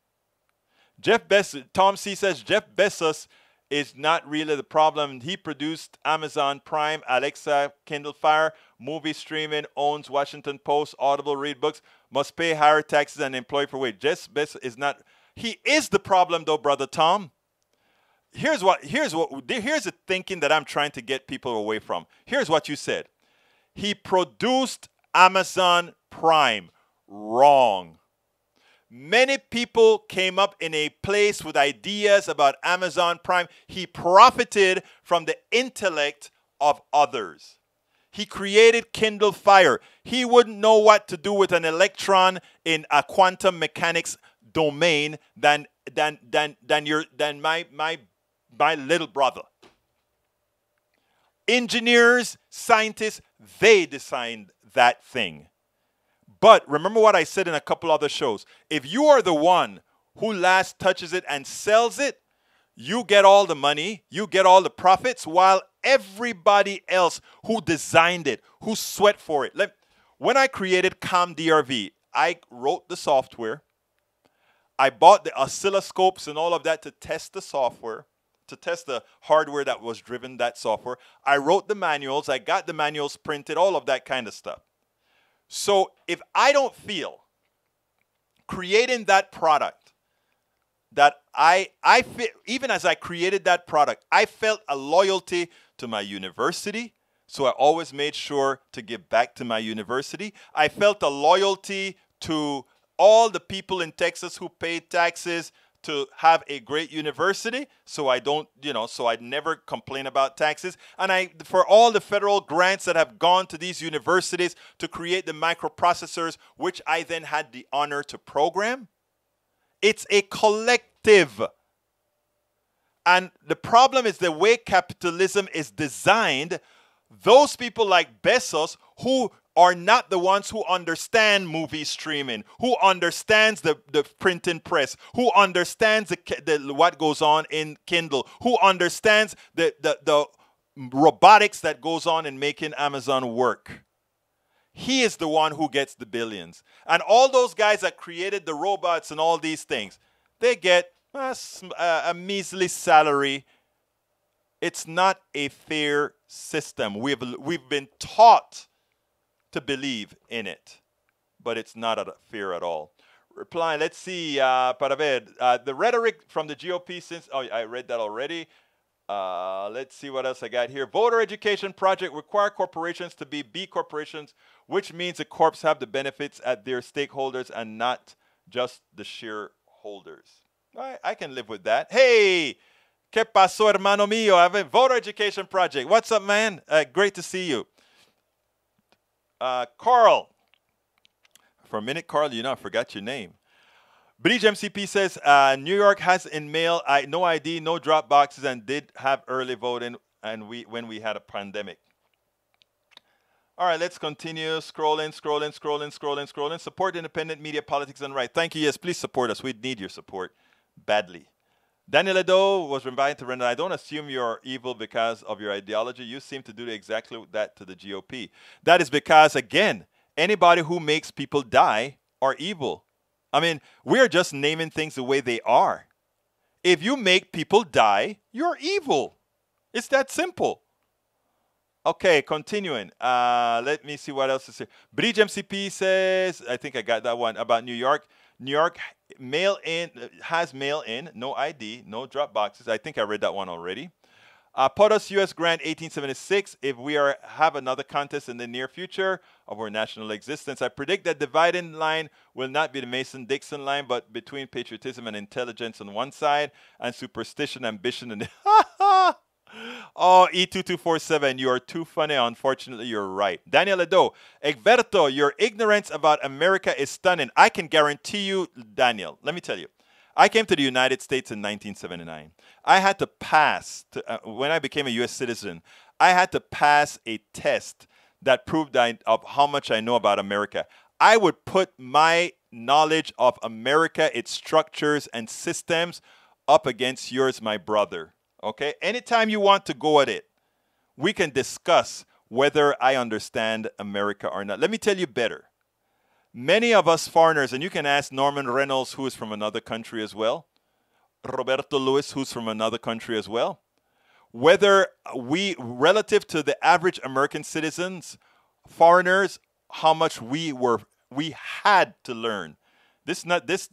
Tom C says Jeff Bezos is not really the problem. He produced Amazon Prime, Alexa, Kindle Fire, movie streaming, owns Washington Post, Audible, read books, must pay higher taxes and employ for wage. Jeff Bezos is not. He is the problem, though, Brother Tom. Here's the thinking that I'm trying to get people away from. Here's what you said. He produced Amazon Prime. Wrong. Many people came up in a place with ideas about Amazon Prime. He profited from the intellect of others. He created Kindle Fire. He wouldn't know what to do with an electron in a quantum mechanics domain than my little brother. Engineers, scientists, they designed that thing. But remember what I said in a couple other shows. If you are the one who last touches it and sells it, you get all the money, you get all the profits, while everybody else who designed it, who sweat for it. When I created ComDRV, I wrote the software. I bought the oscilloscopes and all of that to test the software, to test the hardware that was driven that software. I wrote the manuals. I got the manuals printed, all of that kind of stuff. So if I don't feel creating that product that I feel, even as I created that product, I felt a loyalty to my university. So I always made sure to give back to my university. I felt a loyalty to all the people in Texas who paid taxes to have a great university, so I don't, so I never complain about taxes. And for all the federal grants that have gone to these universities to create the microprocessors, which I then had the honor to program, it's a collective. And the problem is the way capitalism is designed, those people like Bezos who are not the ones who understand movie streaming, who understands the printing press, who understands what goes on in Kindle, who understands the robotics that goes on in making Amazon work. He is the one who gets the billions. And all those guys that created the robots and all these things, they get a measly salary. It's not a fair system. We've been taught to believe in it, but it's not a fear at all. Reply, let's see, para ver, the rhetoric from the GOP since, oh, I read that already. Let's see what else I got here. Voter education project require corporations to be B corporations, which means the corps have the benefits at their stakeholders and not just the shareholders. I can live with that. Hey, ¿qué pasó, hermano mío? I have a voter education project. What's up, man? Great to see you. Carl. For a minute, Carl, I forgot your name. Bridge MCP says New York has in mail no ID, no drop boxes, and did have early voting and when we had a pandemic. All right, let's continue scrolling. Support independent media, politics, and right. Thank you. Yes, please support us. We need your support badly. Daniel Edo was invited to render. I don't assume you're evil because of your ideology. You seem to do exactly that to the GOP. That is because, again, anybody who makes people die are evil. I mean, we're just naming things the way they are. If you make people die, you're evil. It's that simple. Okay, continuing. Let me see what else is here. Bridge MCP says, I think I got that one, about New York. New York has mail-in, no ID, no drop boxes. I think I read that one already. POTUS U.S. Grant 1876, if we have another contest in the near future of our national existence, I predict that dividing line will not be the Mason-Dixon line, but between patriotism and intelligence on one side and superstition, ambition, and... Oh, E2247, you are too funny. Unfortunately, you're right. Daniel Edo, Egberto, your ignorance about America is stunning. I can guarantee you, Daniel, let me tell you. I came to the United States in 1979. I had to pass, when I became a U.S. citizen, I had to pass a test that proved of how much I know about America. I would put my knowledge of America, its structures and systems, up against yours, my brother. Okay? Anytime you want to go at it, we can discuss whether I understand America or not. Let me tell you better. Many of us foreigners, and you can ask Norman Reynolds, who is from another country as well, Roberto Lewis, who's from another country as well, whether we, relative to the average American citizens, foreigners, how much we had to learn. This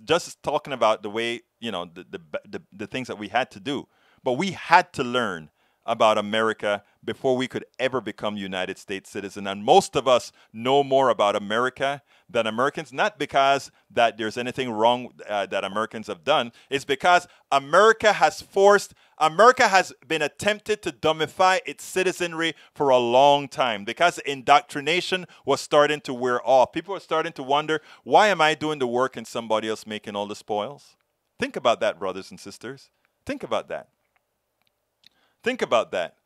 just is talking about the way, the things that we had to do. But we had to learn about America before we could ever become United States citizens. And most of us know more about America than Americans, not because that there's anything wrong that Americans have done. It's because America has been attempted to dumbify its citizenry for a long time because indoctrination was starting to wear off. People were starting to wonder, why am I doing the work and somebody else making all the spoils? Think about that, brothers and sisters. Think about that. Think about that.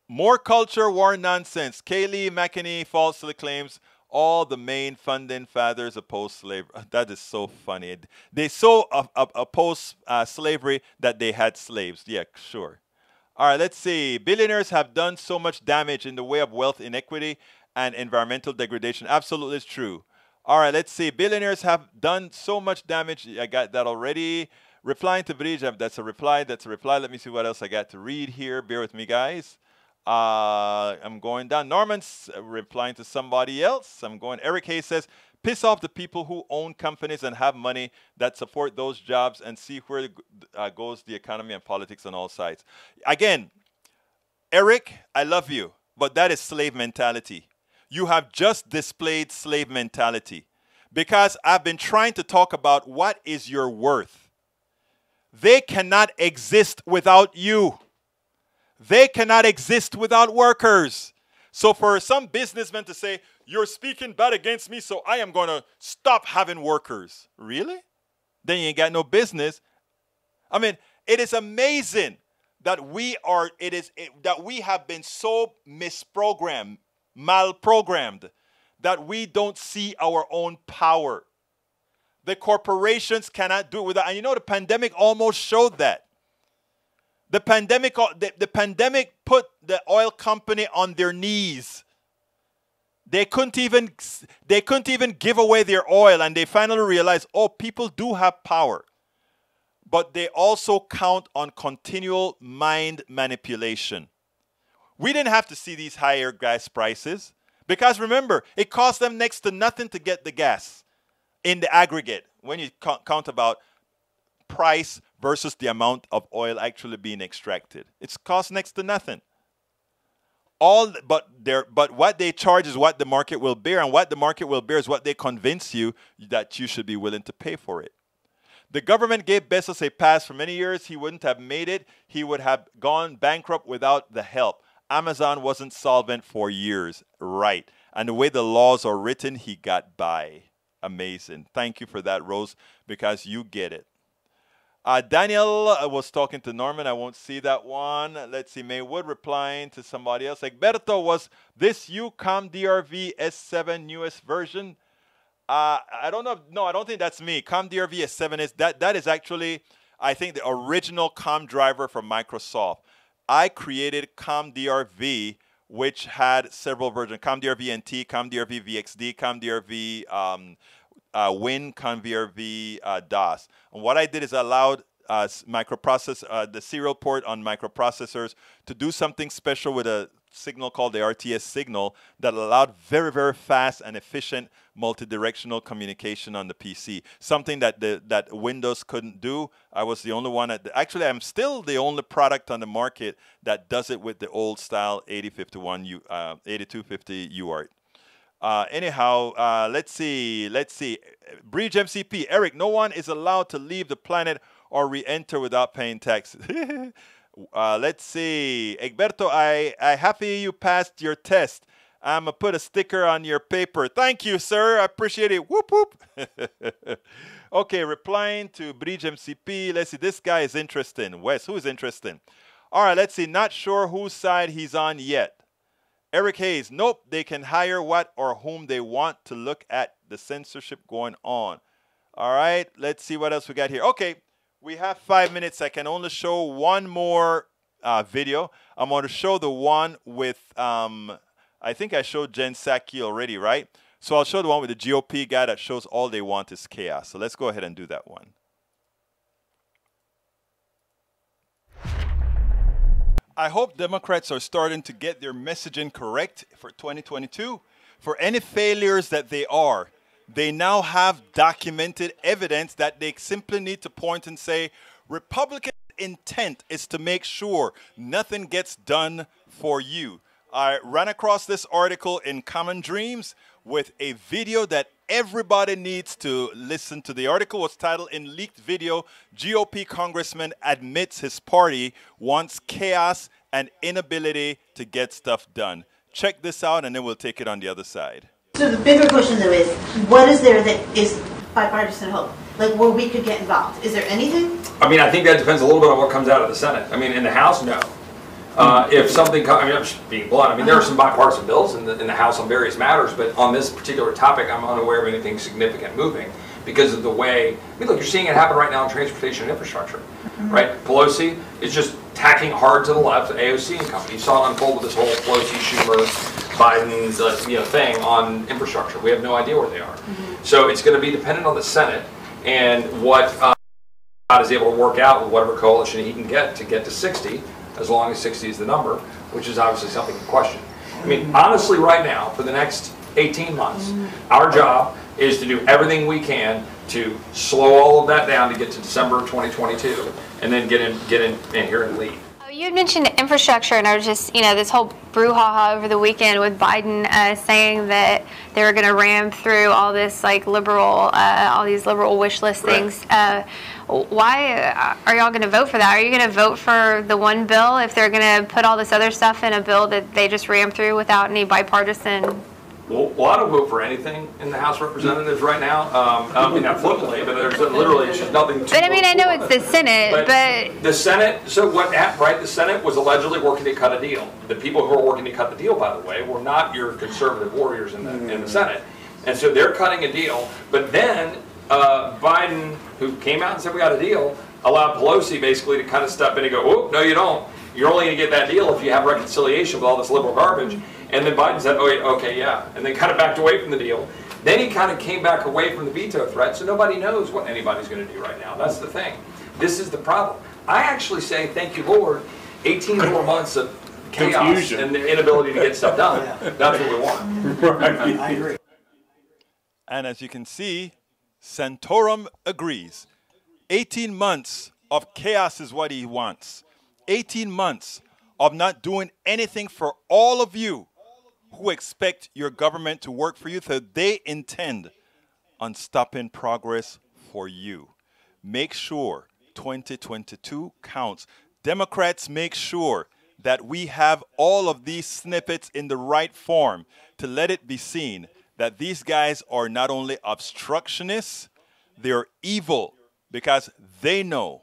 More culture war nonsense. Kaylee McKinney falsely claims all the main funding fathers oppose slavery. That is so funny. They so oppose slavery that they had slaves. Yeah, sure. All right, let's see. Billionaires have done so much damage in the way of wealth inequity and environmental degradation. Absolutely it's true. All right, let's see. Billionaires have done so much damage. I got that already. Replying to Bridge, that's a reply. Let me see what else I got to read here. Bear with me, guys. I'm going down. Norman's replying to somebody else. Eric Hayes says, piss off the people who own companies and have money that support those jobs and see where goes the economy and politics on all sides. Again, Eric, I love you, but that is slave mentality. You have just displayed slave mentality because I've been trying to talk about what is your worth. They cannot exist without you. They cannot exist without workers. So for some businessmen to say, you're speaking bad against me, so I am going to stop having workers. Really? Then you ain't got no business. I mean, it is amazing that we have been so misprogrammed, malprogrammed, that we don't see our own power. The corporations cannot do it without. And the pandemic almost showed that. The pandemic put the oil company on their knees. They couldn't even give away their oil, and they finally realized, people do have power. But they also count on continual mind manipulation. We didn't have to see these higher gas prices because remember, it cost them next to nothing to get the gas in the aggregate when you count about price versus the amount of oil actually being extracted. It's cost next to nothing. But what they charge is what the market will bear, and what the market will bear is what they convince you that you should be willing to pay for it. The government gave Bezos a pass for many years. He wouldn't have made it. He would have gone bankrupt without the help. Amazon wasn't solvent for years. Right. And the way the laws are written, he got by. Amazing. Thank you for that, Rose, because you get it. Daniel was talking to Norman. I won't see that one. Let's see. Maywood replying to somebody else. Egberto, was this you, ComDRV S7 newest version? I don't know. No, I don't think that's me. ComDRV S7 is that is actually, I think, the original Com driver from Microsoft. I created ComDRV, which had several versions: ComDRV NT, ComDRV VXD, ComDRV Win, ComDRV DOS. And what I did is I allowed the serial port on microprocessors to do something special with a signal called the RTS signal that allowed very, very fast and efficient multi-directional communication on the PC. Something that Windows couldn't do. I was the only one. Actually, I'm still the only product on the market that does it with the old style 8250 UART. Anyhow, let's see. Breach MCP. Eric, no one is allowed to leave the planet or re-enter without paying taxes. Let's see. Egberto, I happy you passed your test. I'm going to put a sticker on your paper. Thank you, sir. I appreciate it. Whoop, whoop. Okay, replying to Breach MCP. Let's see. This guy is interesting. Wes, who is interesting? All right, let's see. Not sure whose side he's on yet. Eric Hayes. Nope. They can hire what or whom they want to look at the censorship going on. All right. Let's see what else we got here. Okay. We have 5 minutes. I can only show one more video. I'm going to show the one with, I think I showed Jen Psaki already, right? So I'll show the one with the GOP guy that shows all they want is chaos. So let's go ahead and do that one. I hope Democrats are starting to get their messaging correct for 2022. For any failures that they now have documented evidence that they simply need to point and say, Republican intent is to make sure nothing gets done for you. I ran across this article in Common Dreams with a video that everybody needs to listen to. The article was titled, "In Leaked Video, GOP Congressman Admits His Party Wants Chaos and Inability to Get Stuff Done." Check this out and then we'll take it on the other side. So the bigger question though is, what is there that is bipartisan hope? Like where we could get involved? Is there anything? I mean, I think that depends a little bit on what comes out of the Senate. I mean, in the House, no. If something comes, I mean, I'm just being blunt. I mean, there are some bipartisan bills in the House on various matters, but on this particular topic, I'm unaware of anything significant moving because of the way, I mean, look, you're seeing it happen right now in transportation and infrastructure, right? Pelosi is just tacking hard to the left, AOC and company. You saw it unfold with this whole Pelosi, Schumer, Biden's thing on infrastructure. We have no idea where they are. So it's going to be dependent on the Senate and what God is able to work out with whatever coalition he can get to 60, as long as 60 is the number, which is obviously something to question. I mean, honestly, right now, for the next 18 months, our job is to do everything we can to slow all of that down to get to December of 2022, and then get in here and lead. You had mentioned infrastructure, and I was just, this whole brouhaha over the weekend with Biden saying that they were going to ram through all this all these liberal wish list things. Why are y'all going to vote for that? Are you going to vote for the one bill if they're going to put all this other stuff in a bill that they just ram through without any bipartisan? Well, I don't vote for anything in the House of Representatives right now. I mean, not flippantly, but there's literally just nothing to But I mean, I know it's the Senate, but the Senate, the Senate was allegedly working to cut a deal. The people who are working to cut the deal, by the way, were not your conservative warriors in the Senate. And so they're cutting a deal, but then Biden, who came out and said we got a deal, allowed Pelosi basically to kind of step in and go, oh, no, you don't. You're only going to get that deal if you have reconciliation with all this liberal garbage. And then Biden said, oh, okay, yeah. And then kind of backed away from the deal. Then he kind of came back away from the veto threat, so nobody knows what anybody's going to do right now. That's the thing. This is the problem. I actually say, thank you, Lord, 18 more months of chaos Confusion. and the inability to get stuff done. That's what we want. I agree. And as you can see, Santorum agrees. 18 months of chaos is what he wants. 18 months of not doing anything for all of you who expect your government to work for you, so they intend on stopping progress for you. Make sure 2022 counts. Democrats, make sure that we have all of these snippets in the right form to let it be seen that these guys are not only obstructionists, they're evil, because they know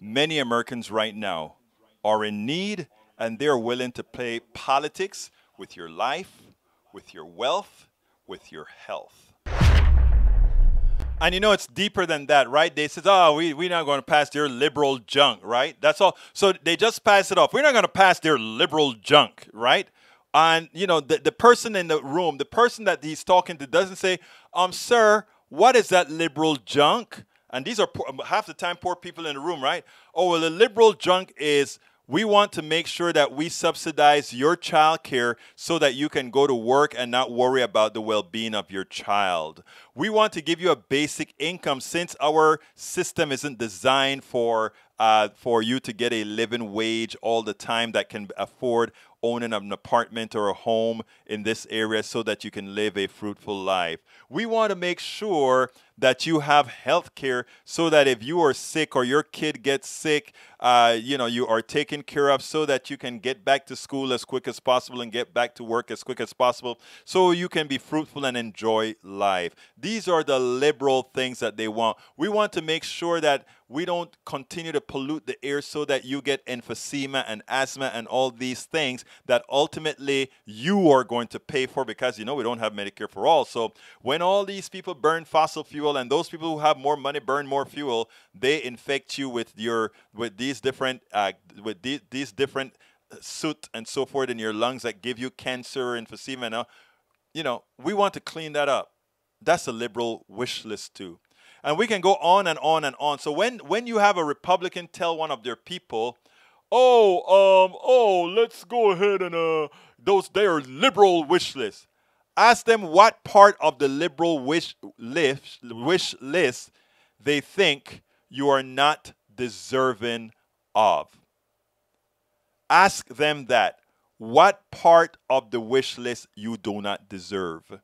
many Americans right now are in need, and they're willing to play politics with your life, with your wealth, with your health. And you know, it's deeper than that, right? They said, oh, we're not going to pass their liberal junk, right? That's all. So they just pass it off. We're not going to pass their liberal junk, right? And, you know, the person in the room, the person that he's talking to doesn't say, sir, what is that liberal junk? And these are half the time poor people in the room, right? Oh, well, the liberal junk is we want to make sure that we subsidize your child care so that you can go to work and not worry about the well-being of your child. We want to give you a basic income since our system isn't designed for you to get a living wage all the time that can afford owning an apartment or a home in this area so that you can live a fruitful life. We want to make sure that you have health care so that if you are sick or your kid gets sick, you are taken care of so that you can get back to school as quick as possible and get back to work as quick as possible so you can be fruitful and enjoy life. These are the liberal things that they want. We want to make sure that we don't continue to pollute the air so that you get emphysema and asthma and all these things that ultimately you are going to pay for because, we don't have Medicare for all. So when all these people burn fossil fuel and those people who have more money burn more fuel, they infect you with these different soot and so forth in your lungs that give you cancer, emphysema. We want to clean that up. That's a liberal wish list too. And we can go on and on and on. So when you have a Republican tell one of their people, let's go ahead and they are liberal wish lists. Ask them what part of the liberal wish list they think you are not deserving of. Ask them that. What part of the wish list you do not deserve?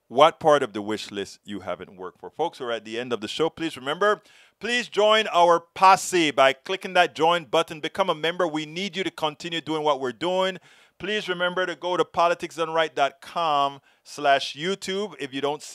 What part of the wish list you haven't worked for? Folks who are at the end of the show, please remember, please join our posse by clicking that join button. Become a member. We need you to continue doing what we're doing. Please remember to go to politicsdoneright.com/YouTube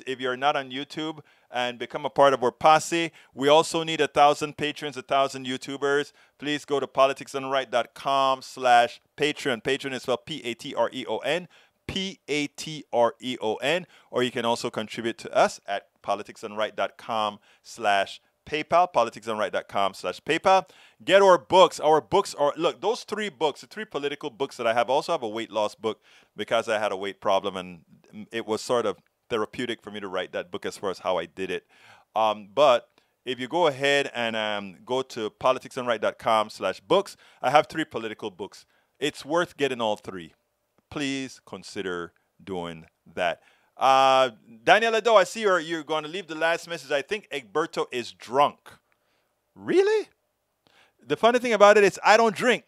if you're not on YouTube, and become a part of our posse. We also need 1,000 patrons, 1,000 YouTubers. Please go to politicsdoneright.com/Patreon. Patreon is spelled Patreon. Patreon, or you can also contribute to us at politicsdoneright.com/PayPal, politicsdoneright.com/PayPal. Get our books. Our books are, look, those 3 books, the 3 political books that I have. I also have a weight loss book because I had a weight problem, and it was sort of therapeutic for me to write that book as far as how I did it. But if you go ahead and go to politicsdoneright.com/books, I have 3 political books. It's worth getting all 3. Please consider doing that. Daniel Ado, I see you're going to leave the last message. I think Egberto is drunk. Really? The funny thing about it is I don't drink.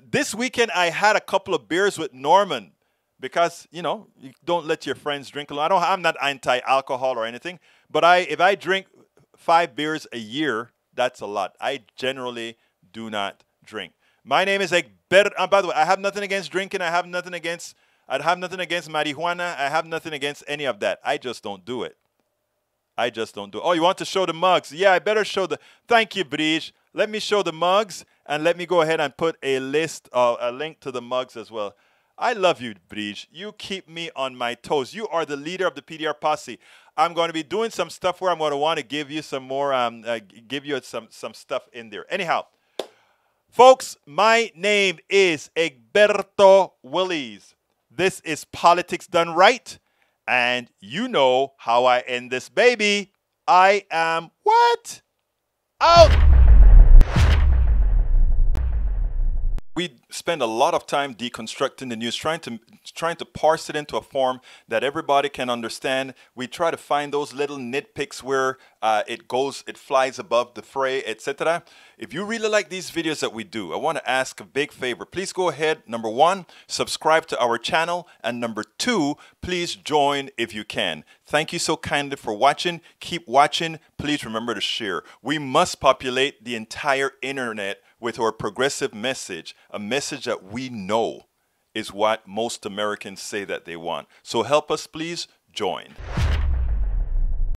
This weekend I had a couple of beers with Norman because, you don't let your friends drink alone. I'm not anti-alcohol or anything, but if I drink 5 beers a year, that's a lot. I generally do not drink. My name is Egberto. By the way, I have nothing against drinking. I have nothing against marijuana. I have nothing against any of that. I just don't do it. Oh, you want to show the mugs? Yeah, I better show the. Thank you, Brige. Let me show the mugs, and let me go ahead and put a link to the mugs as well. I love you, Brige. You keep me on my toes. You are the leader of the PDR posse. I'm going to be doing some stuff where I'm going to want to give you some more, some stuff in there. Anyhow. Folks, my name is Egberto Willies. This is Politics Done Right, and you know how I end this baby. I am what? Out! We spend a lot of time deconstructing the news, trying to parse it into a form that everybody can understand. We try to find those little nitpicks where it flies above the fray, etc. If you really like these videos that we do, I want to ask a big favor. Please go ahead, number one, subscribe to our channel, and number two, please join if you can. Thank you so kindly for watching. Keep watching. Please remember to share. We must populate the entire internet with our progressive message, a message that we know is what most Americans say that they want. So help us, please join.